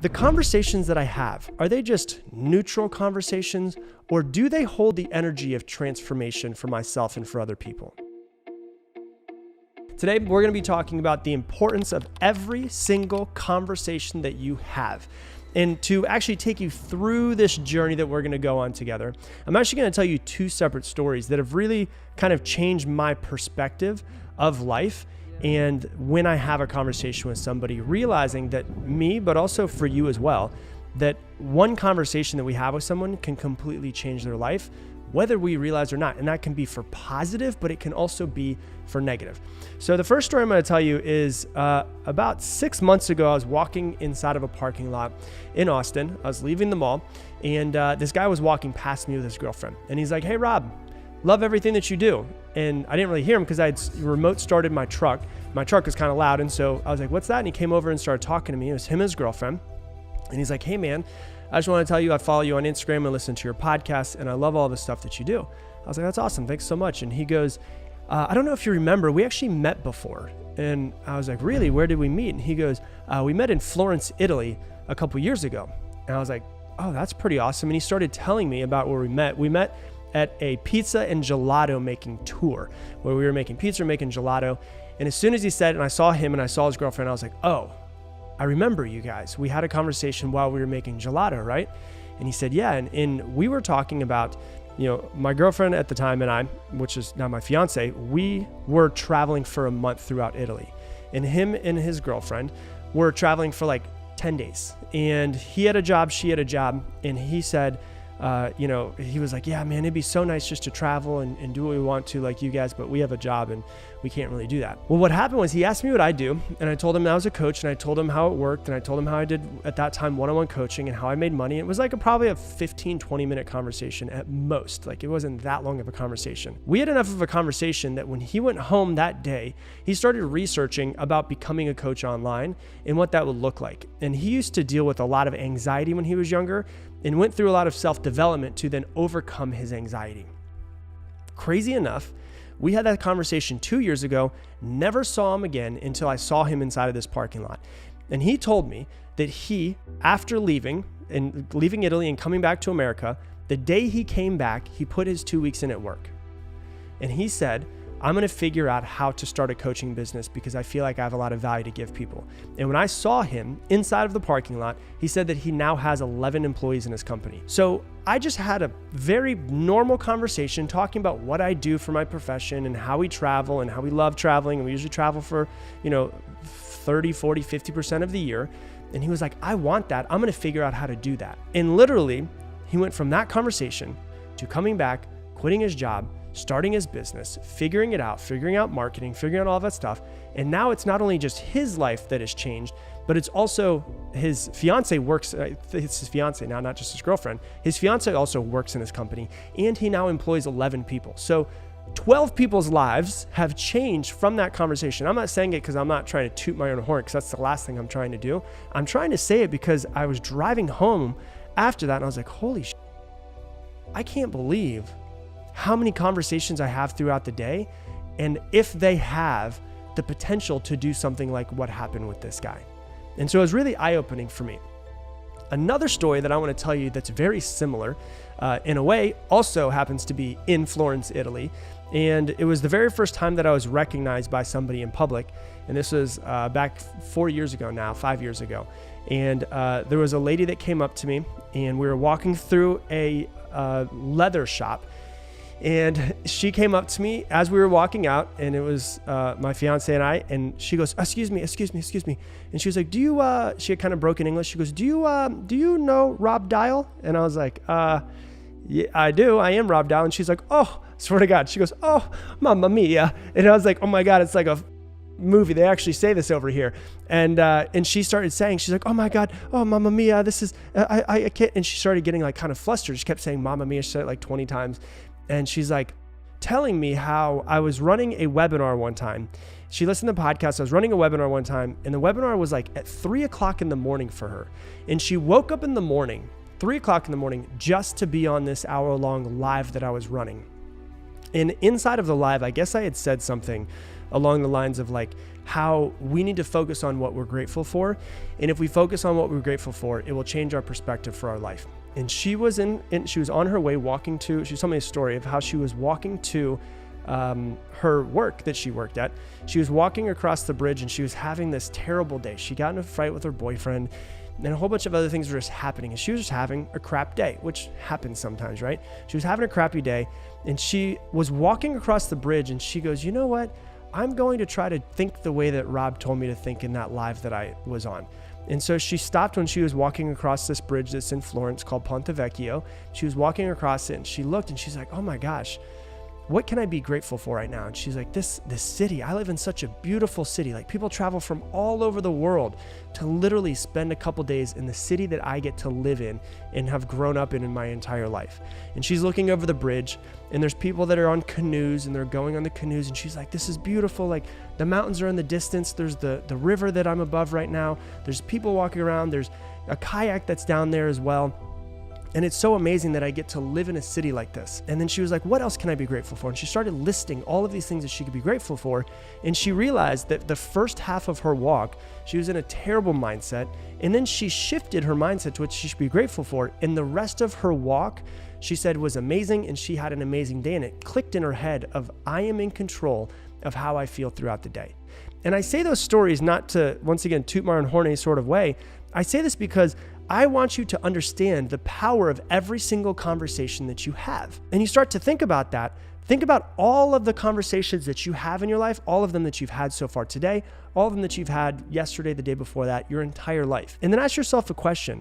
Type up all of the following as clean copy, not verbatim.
The conversations that I have, are they just neutral conversations, or do they hold the energy of transformation for myself and for other people? Today, we're going to be talking about the importance of every single conversation that you have. And to actually take you through this journey that we're going to go on together, I'm actually going to tell you two separate stories that have really kind of changed my perspective of life. And when I have a conversation with somebody, realizing that me, but also for you as well, that one conversation that we have with someone can completely change their life, whether we realize or not. And that can be for positive, but it can also be for negative. So the first story I'm going to tell you is about 6 months ago, I was walking inside of a parking lot in Austin. I was leaving the mall, and this guy was walking past me with his girlfriend. And he's like, "Hey, Rob, love everything that you do." And I didn't really hear him because I had remote started my truck. My truck was kind of loud. And so I was like, "What's that?" And he came over and started talking to me. It was him and his girlfriend. And he's like, "Hey man, I just want to tell you, I follow you on Instagram and listen to your podcast, and I love all the stuff that you do." I was like, "That's awesome. Thanks so much." And he goes, "I don't know if you remember, we actually met before." And I was like, "Really? Where did we meet?" And he goes, "We met in Florence, Italy a couple years ago." And I was like, "Oh, that's pretty awesome." And he started telling me about where we met. We met at a pizza and gelato making tour where we were making pizza, making gelato. And as soon as he said it, and I saw him and I saw his girlfriend, I was like, "Oh, I remember you guys. We had a conversation while we were making gelato, right?" And he said, "Yeah." And we were talking about, my girlfriend at the time and I, which is now my fiance, we were traveling for a month throughout Italy. And him and his girlfriend were traveling for like 10 days. And he had a job, she had a job. And he said, he was like, "Yeah, man, it'd be so nice just to travel and do what we want to like you guys, but we have a job and we can't really do that." Well, what happened was he asked me what I do, and I told him I was a coach, and I told him how it worked, and I told him how I did at that time one-on-one coaching and how I made money. It was like probably a 15, 20-minute conversation at most. Like, it wasn't that long of a conversation. We had enough of a conversation that when he went home that day, he started researching about becoming a coach online and what that would look like. And he used to deal with a lot of anxiety when he was younger and went through a lot of self-development to then overcome his anxiety. Crazy enough, we had that conversation 2 years ago, never saw him again until I saw him inside of this parking lot. And he told me that he, after leaving Italy and coming back to America, the day he came back, he put his 2 weeks in at work. And he said, "I'm going to figure out how to start a coaching business because I feel like I have a lot of value to give people." And when I saw him inside of the parking lot, he said that he now has 11 employees in his company. So I just had a very normal conversation talking about what I do for my profession and how we travel and how we love traveling. And we usually travel for, 30, 40, 50% of the year. And he was like, "I want that. I'm going to figure out how to do that." And literally, he went from that conversation to coming back, quitting his job, starting his business, figuring it out, figuring out marketing, figuring out all that stuff. And now it's not only just his life that has changed, but it's also his fiance works, it's his fiance now, not just his girlfriend. His fiance also works in his company, and he now employs 11 people. So 12 people's lives have changed from that conversation. I'm not saying it because I'm not trying to toot my own horn, because that's the last thing I'm trying to do. I'm trying to say it because I was driving home after that and I was like, holy shit, I can't believe how many conversations I have throughout the day, and if they have the potential to do something like what happened with this guy. And so it was really eye-opening for me. Another story that I want to tell you that's very similar, in a way, also happens to be in Florence, Italy. And it was the very first time that I was recognized by somebody in public. And this was back 4 years ago now, 5 years ago. And there was a lady that came up to me, and we were walking through a leather shop. And she came up to me as we were walking out, and it was my fiance and I, and she goes, excuse me. And she was like, she had kind of broken English. She goes, do you know Rob Dial? And I was like, yeah, I do. I am Rob Dial. And she's like, oh, swear to God. She goes, oh, Mamma Mia. And I was like, oh my God, it's like a movie. They actually say this over here. And she started saying, she's like, oh my God, oh, Mamma Mia, this is, I can't. And she started getting like kind of flustered. She kept saying Mamma Mia. She said it like 20 times. And she's like telling me how I was running a webinar one time. She listened to the podcast. I was running a webinar one time, and the webinar was like at 3:00 in the morning for her. And she woke up in the morning, 3:00 in the morning, just to be on this hour-long live that I was running. And inside of the live, I guess I had said something along the lines of like how we need to focus on what we're grateful for. And if we focus on what we're grateful for, it will change our perspective for our life. And she was on her way walking to, she told me a story of how she was walking to her work that she worked at. She was walking across the bridge and she was having this terrible day. She got in a fight with her boyfriend and a whole bunch of other things were just happening. And she was just having a crap day, which happens sometimes, right? She was having a crappy day and she was walking across the bridge and she goes, you know what? I'm going to try to think the way that Rob told me to think in that live that I was on. And so she stopped when she was walking across this bridge that's in Florence called Ponte Vecchio. She was walking across it and she looked and she's like, oh my gosh, what can I be grateful for right now? And she's like, this city, I live in such a beautiful city. Like people travel from all over the world to literally spend a couple days in the city that I get to live in and have grown up in my entire life. And she's looking over the bridge and there's people that are on canoes and they're going on the canoes. And she's like, this is beautiful. Like the mountains are in the distance. There's the river that I'm above right now. There's people walking around. There's a kayak that's down there as well. And it's so amazing that I get to live in a city like this. And then she was like, what else can I be grateful for? And she started listing all of these things that she could be grateful for. And she realized that the first half of her walk, she was in a terrible mindset. And then she shifted her mindset to what she should be grateful for. And the rest of her walk, she said, was amazing. And she had an amazing day. And it clicked in her head of, I am in control of how I feel throughout the day. And I say those stories not to, once again, toot my own horn sort of way. I say this because I want you to understand the power of every single conversation that you have. And you start to think about that. Think about all of the conversations that you have in your life, all of them that you've had so far today, all of them that you've had yesterday, the day before that, your entire life. And then ask yourself a question.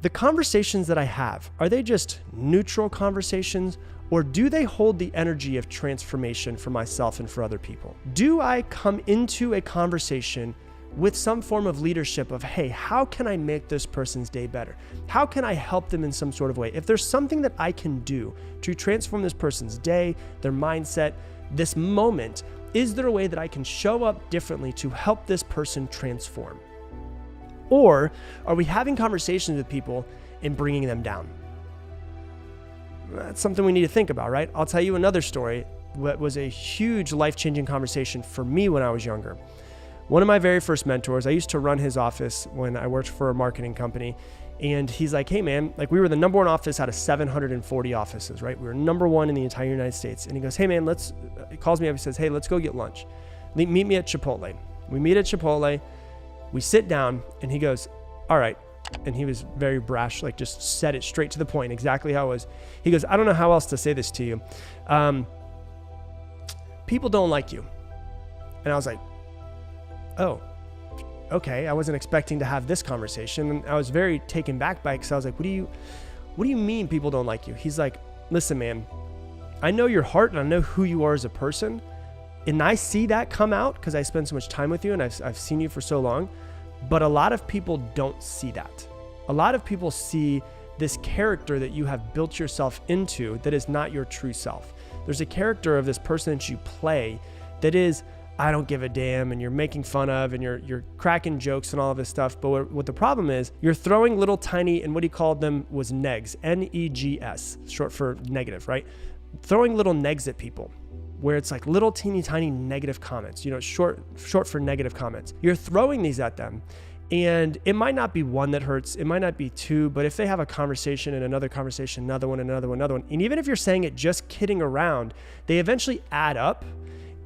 The conversations that I have, are they just neutral conversations, or do they hold the energy of transformation for myself and for other people? Do I come into a conversation with some form of leadership of, hey, how can I make this person's day better? How can I help them in some sort of way? If there's something that I can do to transform this person's day, their mindset, this moment, is there a way that I can show up differently to help this person transform? Or are we having conversations with people and bringing them down? That's something we need to think about, right? I'll tell you another story. What was a huge life-changing conversation for me when I was younger. One of my very first mentors, I used to run his office when I worked for a marketing company. And he's like, hey man, like we were the number one office out of 740 offices, right? We were number one in the entire United States. And he goes, hey man, he calls me up, he says, hey, let's go get lunch. Meet me at Chipotle. We meet at Chipotle, we sit down and he goes, all right. And he was very brash, like just said it straight to the point, exactly how it was. He goes, I don't know how else to say this to you. People don't like you. And I was like, oh, okay. I wasn't expecting to have this conversation. And I was very taken back by it because I was like, what do you mean people don't like you? He's like, listen, man, I know your heart and I know who you are as a person. And I see that come out because I spend so much time with you and I've seen you for so long. But a lot of people don't see that. A lot of people see this character that you have built yourself into that is not your true self. There's a character of this person that you play that is, I don't give a damn, and you're making fun of, and you're cracking jokes and all of this stuff. But what the problem is, you're throwing little tiny, and what he called them was negs, N-E-G-S, short for negative, right? Throwing little negs at people, where it's like little teeny tiny negative comments, short for negative comments. You're throwing these at them, and it might not be one that hurts, it might not be two, but if they have a conversation and another conversation, another one, and even if you're saying it just kidding around, they eventually add up.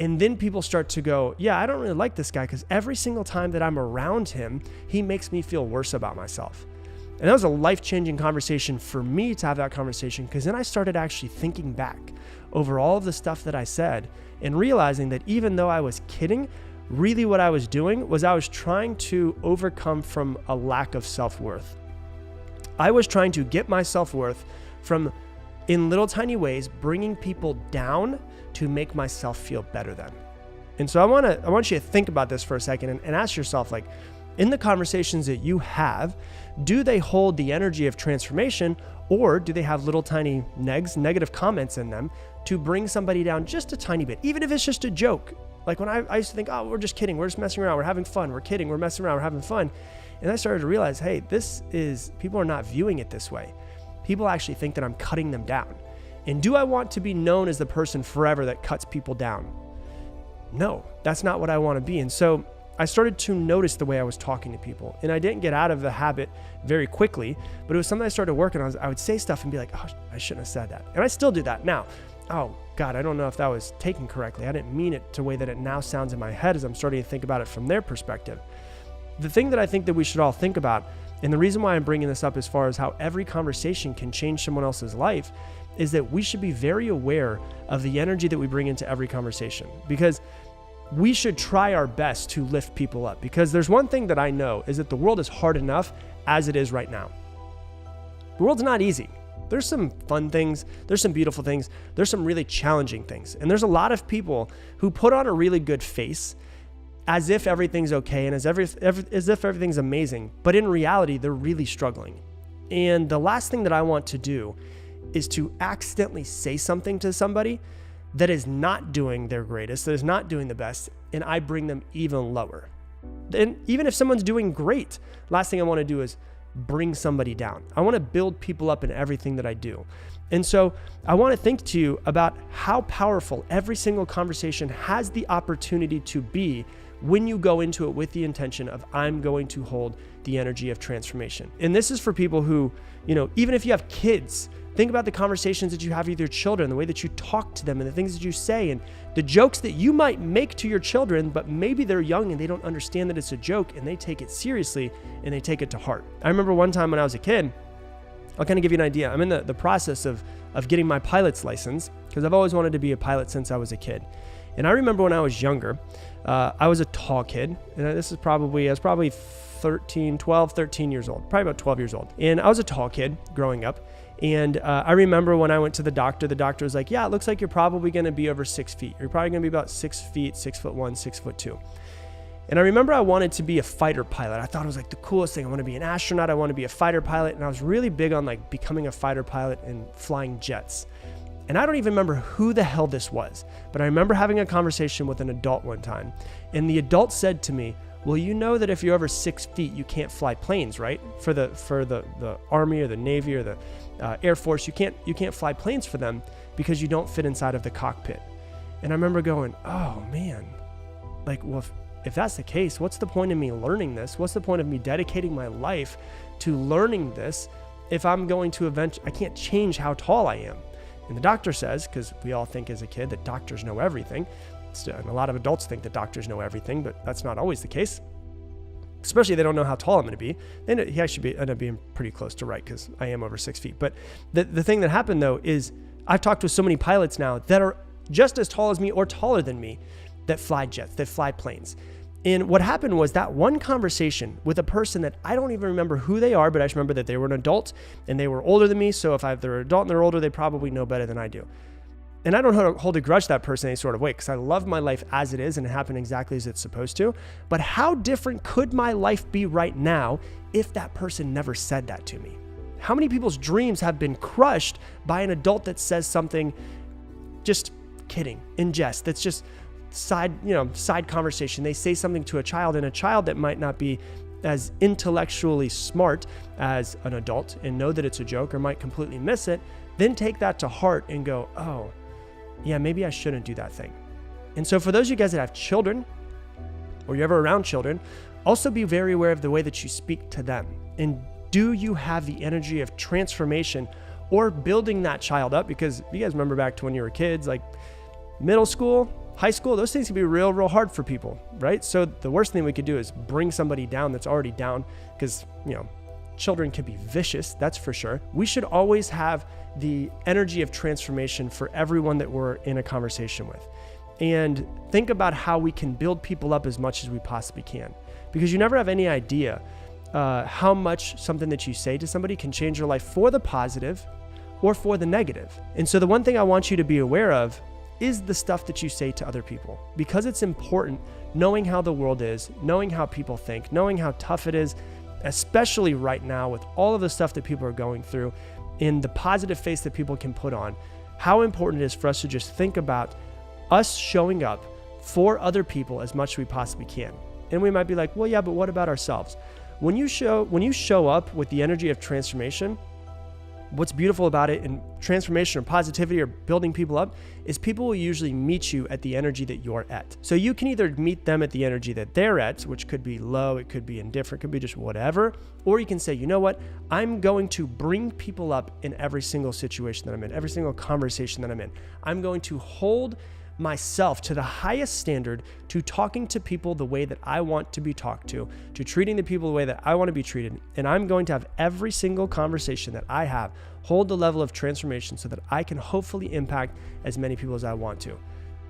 And then people start to go, yeah, I don't really like this guy because every single time that I'm around him, he makes me feel worse about myself. And that was a life-changing conversation for me to have that conversation, because then I started actually thinking back over all of the stuff that I said and realizing that even though I was kidding, really what I was doing was I was trying to overcome from a lack of self-worth. I was trying to get my self-worth from, in little tiny ways, bringing people down to make myself feel better than. And so I want you to think about this for a second and ask yourself, like, in the conversations that you have, do they hold the energy of transformation, or do they have little tiny negative comments in them to bring somebody down just a tiny bit, even if it's just a joke? Like when I used to think, oh, we're just kidding, we're just messing around, we're having fun, we're kidding, we're messing around, we're having fun. And I started to realize, hey, people are not viewing it this way. People actually think that I'm cutting them down. And do I want to be known as the person forever that cuts people down? no, that's not what I want to be. And so I started to notice the way I was talking to people, and I didn't get out of the habit very quickly, but it was something I started working on. I would say stuff and be like, oh, I shouldn't have said that. And I still do that now. Oh God, I don't know if that was taken correctly. I didn't mean it the way that it now sounds in my head as I'm starting to think about it from their perspective. The thing that I think that we should all think about, and the reason why I'm bringing this up as far as how every conversation can change someone else's life, is that we should be very aware of the energy that we bring into every conversation, because we should try our best to lift people up. Because there's one thing that I know is that the world is hard enough as it is right now. The world's not easy. There's some fun things, there's some beautiful things, there's some really challenging things. And there's a lot of people who put on a really good face as if everything's okay and as if everything's amazing. But in reality, they're really struggling. And the last thing that I want to do is to accidentally say something to somebody that is not doing their greatest, that is not doing the best, and I bring them even lower. And even if someone's doing great, last thing I want to do is bring somebody down. I want to build people up in everything that I do. And so I want to think to you about how powerful every single conversation has the opportunity to be when you go into it with the intention of, I'm going to hold the energy of transformation. And this is for people who, even if you have kids, think about the conversations that you have with your children, the way that you talk to them and the things that you say and the jokes that you might make to your children, but maybe they're young and they don't understand that it's a joke and they take it seriously and they take it to heart. I remember one time when I was a kid, I'll kind of give you an idea. I'm in the process of getting my pilot's license because I've always wanted to be a pilot since I was a kid. And I remember when I was younger, I was a tall kid. And I was probably 12, 13 years old, probably about 12 years old. And I was a tall kid growing up. And I remember when I went to the doctor was like, yeah, it looks like you're probably going to be over 6 feet. You're probably going to be about 6 feet, 6'1", 6'2". And I remember I wanted to be a fighter pilot. I thought it was like the coolest thing. I want to be an astronaut. I want to be a fighter pilot. And I was really big on like becoming a fighter pilot and flying jets. And I don't even remember who the hell this was, but I remember having a conversation with an adult one time. And the adult said to me, well, you know that if you're over 6 feet, you can't fly planes, right? For the Army or the Navy or the Air Force, you can't fly planes for them because you don't fit inside of the cockpit. And I remember going, oh man, like, well, if that's the case, what's the point of me learning this? What's the point of me dedicating my life to learning this if I'm going to I can't change how tall I am? And the doctor says, because we all think as a kid that doctors know everything, and a lot of adults think that doctors know everything, but that's not always the case. Especially if they don't know how tall I'm going to be. Then he actually ended up being pretty close to right because I am over 6 feet. But the thing that happened though is I've talked with so many pilots now that are just as tall as me or taller than me that fly jets, that fly planes. And what happened was that one conversation with a person that I don't even remember who they are, but I just remember that they were an adult and they were older than me. So if they're an adult and they're older, they probably know better than I do. And I don't hold a grudge to that person in any sort of way because I love my life as it is and it happened exactly as it's supposed to. But how different could my life be right now if that person never said that to me? How many people's dreams have been crushed by an adult that says something just kidding, in jest, that's just side conversation. They say something to a child, and a child that might not be as intellectually smart as an adult and know that it's a joke or might completely miss it, then take that to heart and go, oh, yeah, maybe I shouldn't do that thing. And so for those of you guys that have children or you're ever around children, also be very aware of the way that you speak to them. And do you have the energy of transformation or building that child up? Because you guys remember back to when you were kids, like middle school, high school, those things can be real, real hard for people, right? So the worst thing we could do is bring somebody down that's already down because, children can be vicious, that's for sure. We should always have the energy of transformation for everyone that we're in a conversation with. And think about how we can build people up as much as we possibly can. Because you never have any idea how much something that you say to somebody can change your life for the positive or for the negative. And so the one thing I want you to be aware of is the stuff that you say to other people, because it's important knowing how the world is, knowing how people think, knowing how tough it is, especially right now with all of the stuff that people are going through, in the positive face that people can put on, how important it is for us to just think about us showing up for other people as much as we possibly can. And we might be like, well, yeah, but what about ourselves? When you show up with the energy of transformation, what's beautiful about it in transformation or positivity or building people up is people will usually meet you at the energy that you're at. So you can either meet them at the energy that they're at, which could be low, it could be indifferent, it could be just whatever, or you can say, you know what, I'm going to bring people up in every single situation that I'm in, every single conversation that I'm in. I'm going to hold myself to the highest standard, to talking to people the way that I want to be talked to treating the people the way that I want to be treated. And I'm going to have every single conversation that I have hold the level of transformation so that I can hopefully impact as many people as I want to.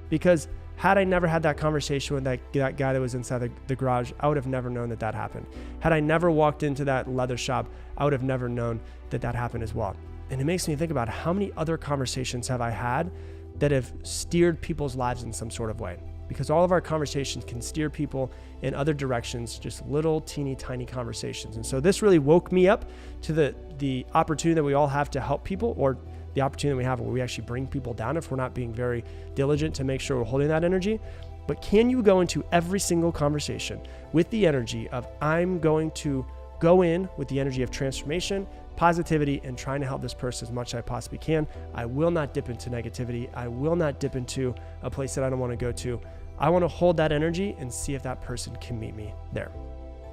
Because had I never had that conversation with that guy that was inside the garage, I would have never known that happened. Had I never walked into that leather shop, I would have never known that happened as well. And it makes me think about how many other conversations have I had that have steered people's lives in some sort of way, because all of our conversations can steer people in other directions, just little teeny tiny conversations. And so this really woke me up to the opportunity that we all have to help people, or the opportunity that we have where we actually bring people down if we're not being very diligent to make sure we're holding that energy. But can you go into every single conversation with the energy of, I'm going to go in with the energy of transformation, positivity, and trying to help this person as much as I possibly can. I will not dip into negativity. I will not dip into a place that I don't want to go to. I want to hold that energy and see if that person can meet me there.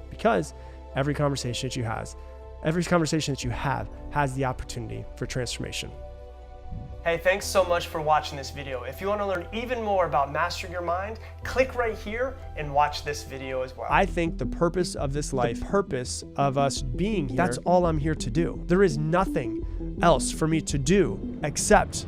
Because every conversation that you have has the opportunity for transformation. Hey, thanks so much for watching this video. If you want to learn even more about mastering your mind, click right here and watch this video as well. I think the purpose of this life, the purpose of us being here, that's all I'm here to do. There is nothing else for me to do except